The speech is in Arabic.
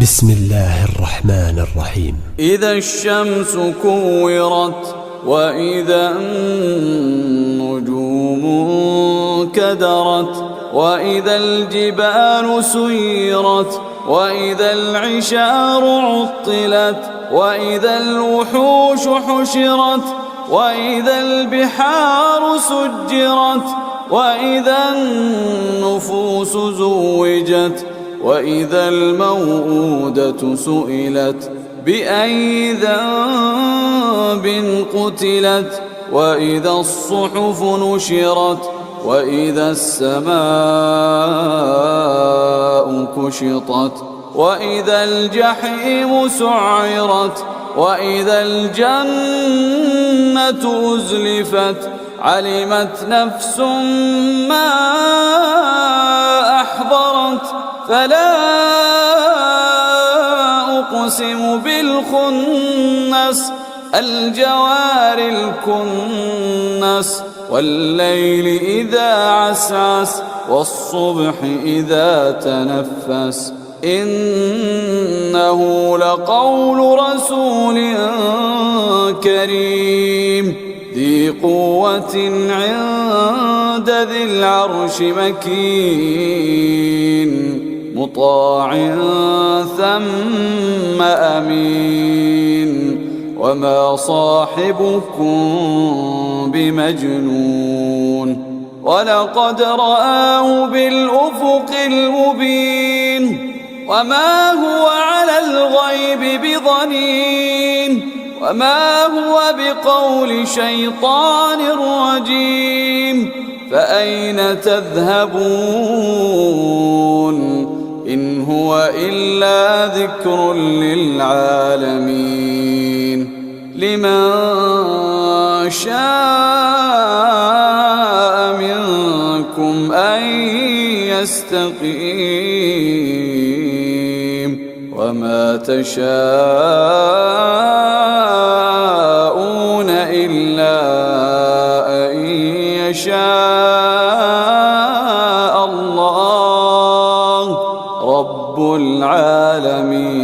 بسم الله الرحمن الرحيم. إذا الشمس كورت وإذا النجوم انكدرت وإذا الجبال سيرت وإذا العشار عطلت وإذا الوحوش حشرت وإذا البحار سجرت وإذا النفوس زوجت وإذا الموءودة سئلت بأي ذنب قتلت وإذا الصحف نشرت وإذا السماء كشطت وإذا الجحيم سعرت وإذا الجنة أزلفت علمت نفس ما أحضرت فلا أقسم بالخنس الجوار الكنس والليل إذا عسعس والصبح إذا تنفس إنه لقول رسول كريم ذي قوة عند ذي العرش مكين مطاع ثم أمين وما صاحبكم بمجنون ولقد رآه بالأفق المبين وما هو على الغيب بضنين وما هو بقول شيطان رجيم فأين تذهبون إن هو إلا ذكر للعالمين لمن شاء منكم أن يستقيم وما تشاءون إلا أن يشاء الله رب العالمين.